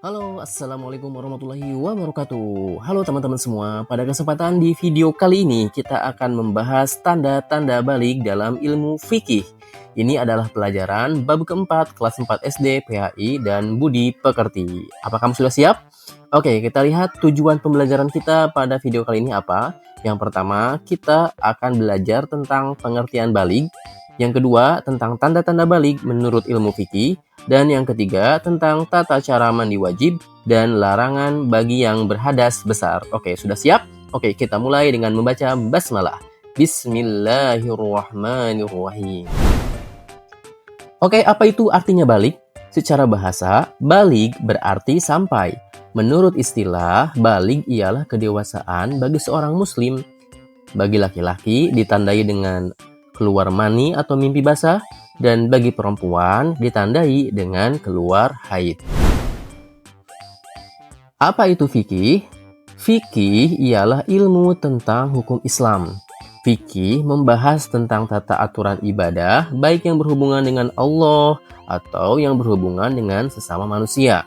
Halo, assalamualaikum warahmatullahi wabarakatuh. Halo teman-teman semua, pada kesempatan di video kali ini kita akan membahas tanda-tanda balik dalam ilmu fikih. Ini adalah pelajaran bab keempat kelas 4 SD PHI dan Budi Pekerti. Apa kamu sudah siap? Oke, kita lihat tujuan pembelajaran kita pada video kali ini apa. Yang pertama, kita akan belajar tentang pengertian balik. Yang kedua, tentang tanda-tanda balik menurut ilmu fikih. Dan yang ketiga, tentang tata cara mandi wajib dan larangan bagi yang berhadas besar. Oke, sudah siap? Oke, kita mulai dengan membaca basmalah. Bismillahirrahmanirrahim. Oke, apa itu artinya balik? Secara bahasa, balik berarti sampai. Menurut istilah, balik ialah kedewasaan bagi seorang muslim. Bagi laki-laki ditandai dengan keluar mani atau mimpi basah, dan bagi perempuan ditandai dengan keluar haid. Apa itu fikih? Fikih ialah ilmu tentang hukum Islam. Fikih membahas tentang tata aturan ibadah, baik yang berhubungan dengan Allah atau yang berhubungan dengan sesama manusia.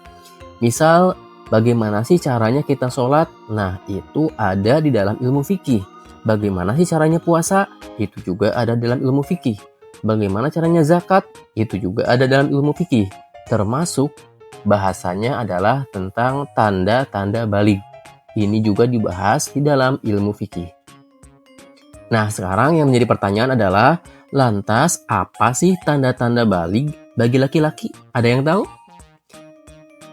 Misal, bagaimana sih caranya kita sholat? Nah, itu ada di dalam ilmu fikih. Bagaimana sih caranya puasa? Itu juga ada dalam ilmu fikih. Bagaimana caranya zakat? Itu juga ada dalam ilmu fikih. Termasuk bahasanya adalah tentang tanda-tanda balik. Ini juga dibahas di dalam ilmu fikih. Nah, sekarang yang menjadi pertanyaan adalah, lantas apa sih tanda-tanda balik bagi laki-laki? Ada yang tahu?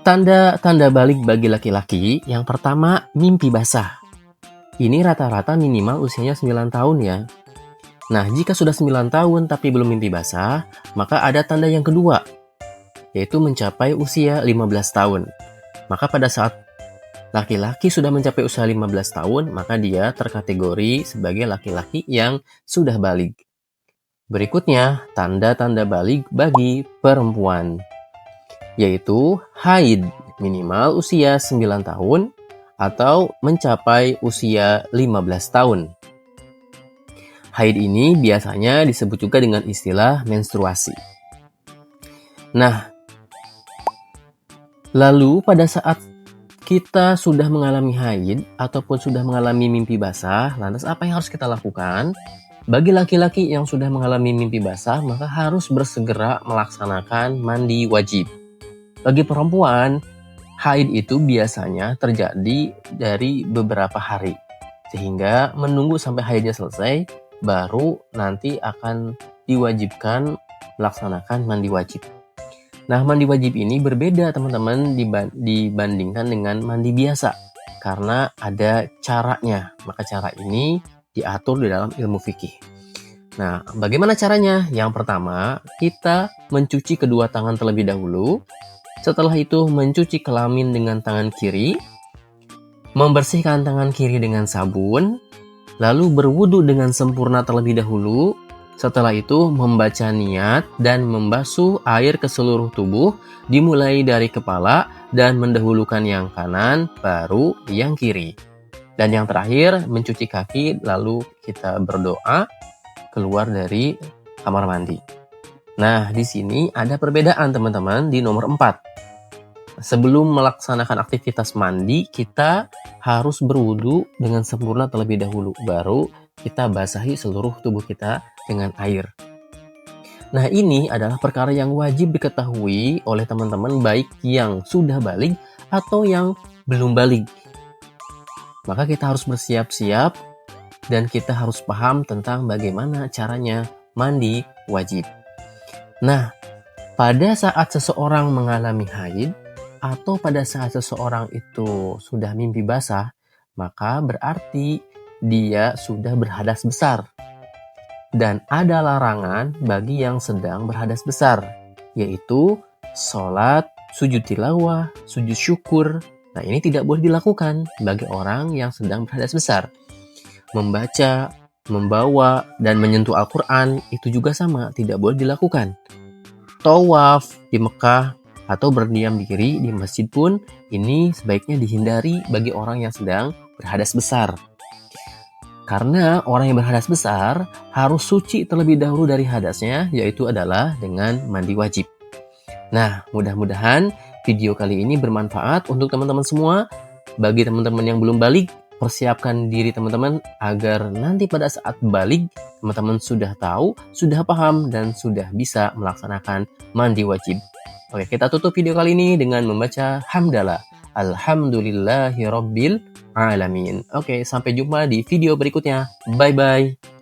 Tanda-tanda balik bagi laki-laki, yang pertama, mimpi basah. Ini rata-rata minimal usianya 9 tahun ya. Nah, jika sudah 9 tahun tapi belum mimpi basah, maka ada tanda yang kedua, yaitu mencapai usia 15 tahun. Maka pada saat laki-laki sudah mencapai usia 15 tahun, maka dia terkategori sebagai laki-laki yang sudah balik. Berikutnya, tanda-tanda balik bagi perempuan, yaitu haid minimal usia 9 tahun atau mencapai usia 15 tahun. Haid ini biasanya disebut juga dengan istilah menstruasi. Nah, lalu pada saat kita sudah mengalami haid ataupun sudah mengalami mimpi basah, lantas apa yang harus kita lakukan? Bagi laki-laki yang sudah mengalami mimpi basah, maka harus bersegera melaksanakan mandi wajib. Bagi perempuan, haid itu biasanya terjadi dari beberapa hari, sehingga menunggu sampai haidnya selesai, baru nanti akan diwajibkan melaksanakan mandi wajib. Nah, mandi wajib ini berbeda teman-teman dibandingkan dengan mandi biasa, karena ada caranya. Maka cara ini diatur di dalam ilmu fikih. Nah, bagaimana caranya? Yang pertama, kita mencuci kedua tangan terlebih dahulu. Setelah itu mencuci kelamin dengan tangan kiri, membersihkan tangan kiri dengan sabun, lalu berwudu dengan sempurna terlebih dahulu. Setelah itu membaca niat dan membasuh air ke seluruh tubuh, dimulai dari kepala dan mendahulukan yang kanan, baru yang kiri. Dan yang terakhir mencuci kaki, lalu kita berdoa keluar dari kamar mandi. Nah, di sini ada perbedaan teman-teman di nomor 4. Sebelum melaksanakan aktivitas mandi, kita harus berwudu dengan sempurna terlebih dahulu. Baru kita basahi seluruh tubuh kita dengan air. Nah, ini adalah perkara yang wajib diketahui oleh teman-teman baik yang sudah balik atau yang belum balik. Maka kita harus bersiap-siap dan kita harus paham tentang bagaimana caranya mandi wajib. Nah, pada saat seseorang mengalami haid, atau pada saat seseorang itu sudah mimpi basah, maka berarti dia sudah berhadas besar. Dan ada larangan bagi yang sedang berhadas besar, yaitu sholat, sujud tilawah, sujud syukur. Nah, ini tidak boleh dilakukan bagi orang yang sedang berhadas besar. Membaca, membawa, dan menyentuh Al-Quran itu juga sama, tidak boleh dilakukan. Tawaf di Mekah atau berdiam diri di masjid pun ini sebaiknya dihindari bagi orang yang sedang berhadas besar. Karena orang yang berhadas besar harus suci terlebih dahulu dari hadasnya, yaitu adalah dengan mandi wajib. Nah, mudah-mudahan video kali ini bermanfaat untuk teman-teman semua. Bagi teman-teman yang belum balik, persiapkan diri teman-teman agar nanti pada saat balik, teman-teman sudah tahu, sudah paham, dan sudah bisa melaksanakan mandi wajib. Oke, kita tutup video kali ini dengan membaca hamdalah. Alhamdulillahirabbil alamin. Oke, sampai jumpa di video berikutnya. Bye-bye.